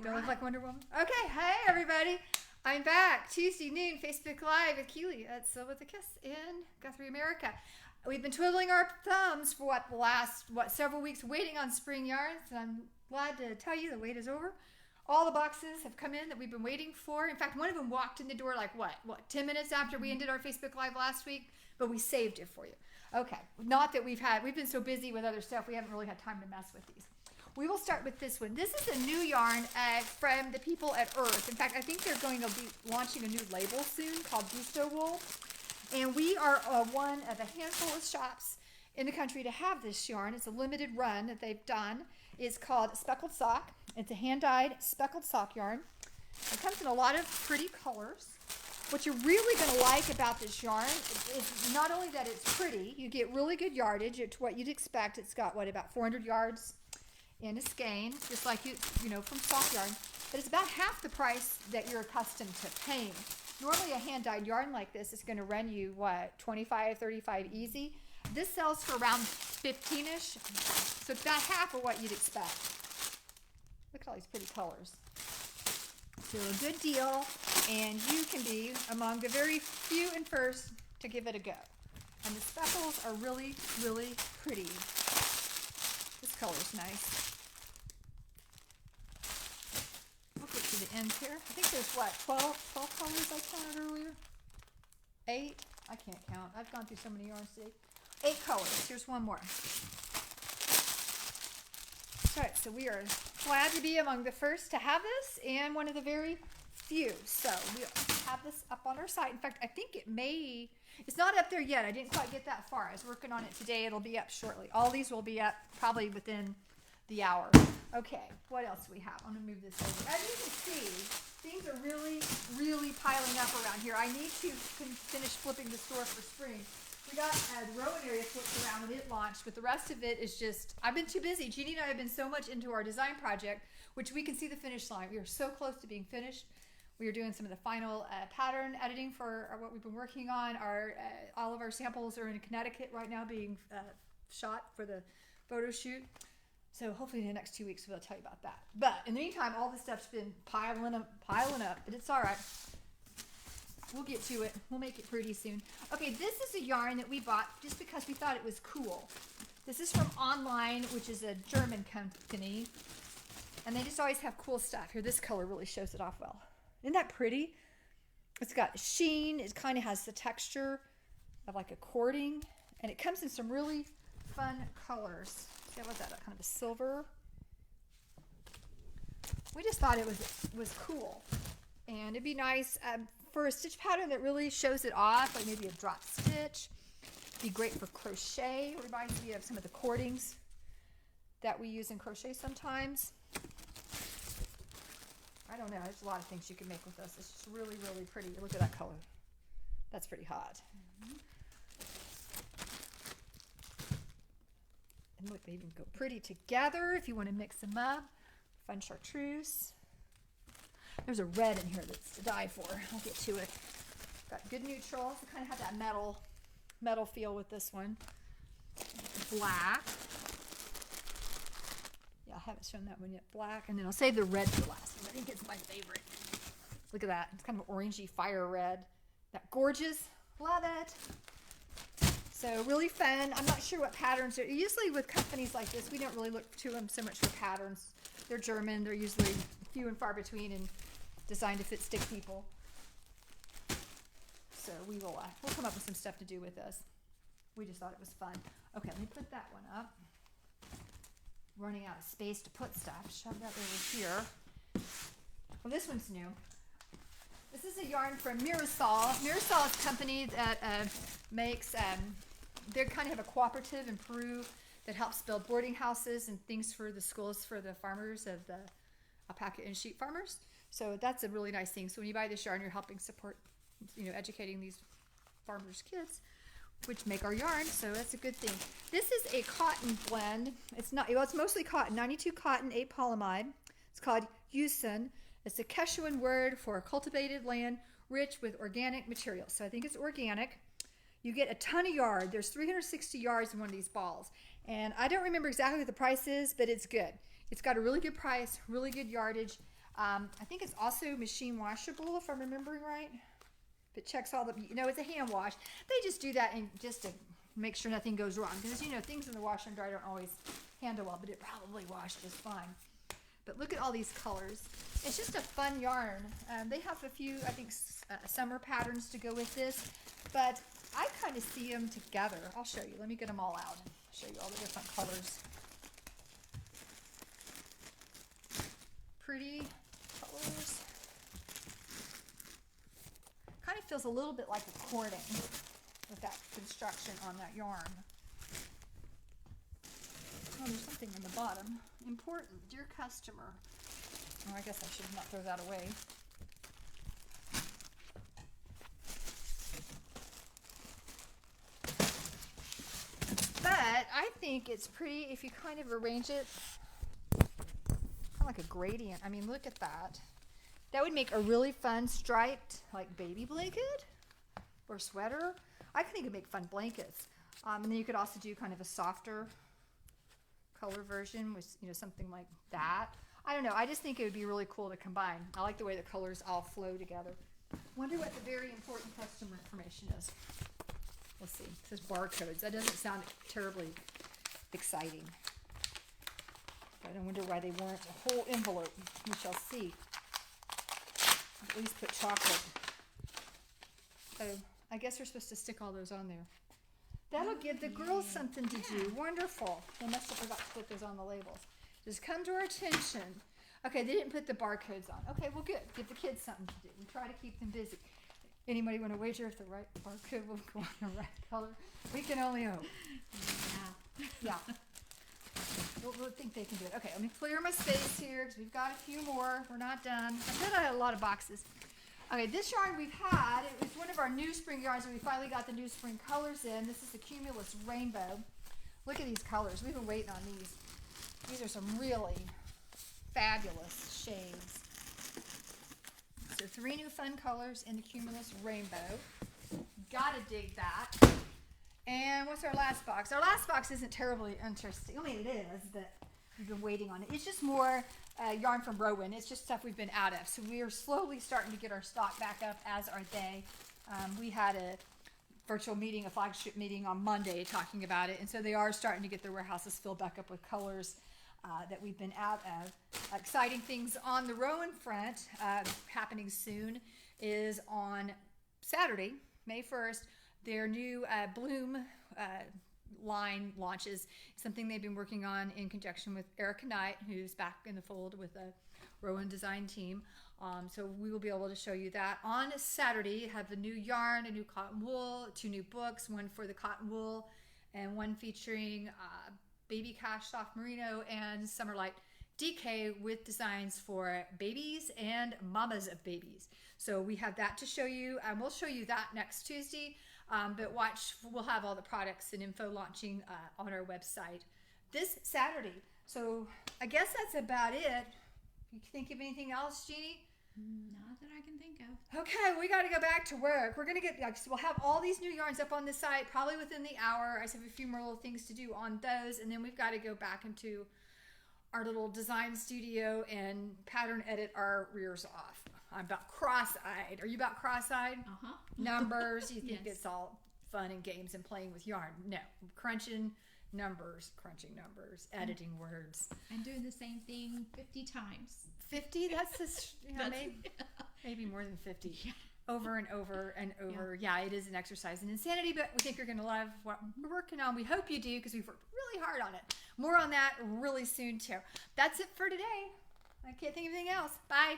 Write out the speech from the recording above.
Do I look like Wonder Woman? Okay, hey everybody. I'm back. Tuesday noon, Facebook Live with Keely at Sew with a Kiss in Guthrie, America. We've been twiddling our thumbs for the last several weeks waiting on spring yarns, and I'm glad to tell you the wait is over. All the boxes have come in that we've been waiting for. In fact, one of them walked in the door like 10 minutes after we ended our Facebook Live last week, but we saved it for you. Okay, not that we've been so busy with other stuff, we haven't really had time to mess with these. We will start with this one. This is a new yarn from the people at Earth. In fact, I think they're going to be launching a new label soon called Gusto Wool. And we are one of a handful of shops in the country to have this yarn. It's a limited run that they've done. It's called Speckled Sock. It's a hand-dyed speckled sock yarn. It comes in a lot of pretty colors. What you're really going to like about this yarn is not only that it's pretty, you get really good yardage. It's what you'd expect. It's got, about 400 yards in a skein, just like you know from soft yarn, but it's about half the price that you're accustomed to paying. Normally a hand-dyed yarn like this is going to run you $25, $35 easy. This sells for around 15ish, so it's about half of what you'd expect. Look at all these pretty colors. So a good deal, and you can be among the very few and first to give it a go. And the speckles are really, really pretty. This color's nice. We'll get to the end here. I think there's 12 colors I counted earlier? 8? I can't count. I've gone through so many yarns today. 8 colors. Here's one more. All right, so we are glad to be among the first to have this and one of the very few. So we have this up on our site. In fact, I think it's not up there yet. I didn't quite get that far. I was working on it today. It'll be up shortly. All these will be up probably within the hour. Okay, what else do we have? I'm going to move this over. As you can see, things are really, really piling up around here. I need to finish flipping the store for spring. We got a Rowan area flipped around when it launched, but the rest of it is just, I've been too busy. Jeannie and I have been so much into our design project, which we can see the finish line. We are so close to being finished. We are doing some of the final pattern editing for what we've been working on. All of our samples are in Connecticut right now being shot for the photo shoot. So hopefully in the next 2 weeks we'll tell you about that. But in the meantime, all this stuff's been piling up, but it's all right. We'll get to it. We'll make it pretty soon. Okay, this is a yarn that we bought just because we thought it was cool. This is from Online, which is a German company. And they just always have cool stuff. Here, this color really shows it off well. Isn't that pretty? It's got sheen. It kind of has the texture of like a cording. And it comes in some really fun colors. See, what's that? Kind of a silver. We just thought it was cool. And it'd be nice for a stitch pattern that really shows it off, like maybe a drop stitch. Be great for crochet. It reminds me of some of the cordings that we use in crochet sometimes. I don't know. There's a lot of things you can make with this. It's just really, really pretty. Look at that color. That's pretty hot. And look, they even go pretty together if you want to mix them up. Fun chartreuse. There's a red in here that's to die for. I'll get to it. Got good neutrals. I kind of have that metal feel with this one. Black. Yeah, I haven't shown that one yet. Black. And then I'll save the red for last one. I think it's my favorite. Look at that. It's kind of an orangey fire red. That gorgeous. Love it. So really fun. I'm not sure what patterns are. Usually with companies like this, we don't really look to them so much for patterns. They're German. They're usually few and far between and designed to fit stick people. So we'll come up with some stuff to do with this. We just thought it was fun. Okay, let me put that one up. Running out of space to put stuff. Shove that over here. Well, this one's new. This is a yarn from Mirasol. Mirasol is a company that makes, they kind of have a cooperative in Peru that helps build boarding houses and things for the schools for the farmers of the alpaca and sheep farmers. So that's a really nice thing. So when you buy this yarn, you're helping support, educating these farmers' kids, which make our yarn. So that's a good thing. This is a cotton blend. It's mostly cotton, 92 cotton, 8 polyamide. It's called Usun. It's a Quechuan word for cultivated land rich with organic materials. So I think it's organic. You get a ton of yard. There's 360 yards in one of these balls. And I don't remember exactly what the price is, but it's good. It's got a really good price, really good yardage. I think it's also machine washable, if I'm remembering right. If it checks all the, it's a hand wash. They just do that just to make sure nothing goes wrong. Because, things in the wash and dry don't always handle well, but it probably washed just fine. But look at all these colors. It's just a fun yarn. They have a few, I think, summer patterns to go with this. But I kind of see them together. I'll show you. Let me get them all out and show you all the different colors. Pretty colors. Kind of feels a little bit like a cording with that construction on that yarn. Oh, there's something in the bottom. Important, dear customer. Oh, I guess I should not throw that away. But I think it's pretty if you kind of arrange it kind of like a gradient. I mean, look at that. That would make a really fun striped, like baby blanket or sweater. I think it would make fun blankets. And then you could also do kind of a softer color version with, something like that. I don't know. I just think it would be really cool to combine. I like the way the colors all flow together. Wonder what the very important customer information is. Let's see. It says barcodes. That doesn't sound terribly exciting. But I wonder why they weren't a whole envelope. We shall see. At least put chocolate. So I guess we're supposed to stick all those on there. That'll give the girls something to do. Wonderful. They must have forgot to put those on the labels. Just come to our attention. Okay, they didn't put the barcodes on. Okay, well, good. Give the kids something to do. We try to keep them busy. Anybody want to wager if the right barcode will go on the right color? We can only hope. Yeah. We'll think they can do it. Okay, let me clear my space here because we've got a few more. We're not done. I said I had a lot of boxes. Okay, this yarn we've had, it was one of our new spring yarns, and we finally got the new spring colors in. This is the Cumulus Rainbow. Look at these colors. We've been waiting on these. These are some really fabulous shades. So 3 new fun colors in the Cumulus Rainbow. Gotta dig that. And what's our last box? Our last box isn't terribly interesting. I mean, it is, but we've been waiting on it. It's just more yarn from Rowan. It's just stuff we've been out of. So we are slowly starting to get our stock back up, as are they. We had a virtual meeting, a flagship meeting on Monday talking about it. And so they are starting to get their warehouses filled back up with colors that we've been out of. Exciting things on the Rowan front happening soon is on Saturday, May 1st. Their new Bloom line launches, something they've been working on in conjunction with Erica Knight, who's back in the fold with the Rowan design team. So we will be able to show you that. On Saturday, have a new yarn, a new cotton wool, 2 new books, one for the cotton wool and one featuring baby cash soft merino and summer light DK with designs for babies and mamas of babies. So we have that to show you. We'll show you that next Tuesday. But watch, we'll have all the products and info launching on our website this Saturday. So I guess that's about it. You think of anything else, Jeannie? Not that I can think of. Okay, we got to go back to work. We're going to we'll have all these new yarns up on the site probably within the hour. I just have a few more little things to do on those. And then we've got to go back into our little design studio and pattern edit our rears off. I'm about cross-eyed. Are you about cross-eyed? Uh-huh. Numbers. You think Yes. it's all fun and games and playing with yarn. No. Crunching numbers, editing words. I'm doing the same thing 50 times. 50? That's just, maybe more than 50. Yeah. Over and over and over. Yeah, it is an exercise in insanity, but we think you're going to love what we're working on. We hope you do because we've worked really hard on it. More on that really soon, too. That's it for today. I can't think of anything else. Bye.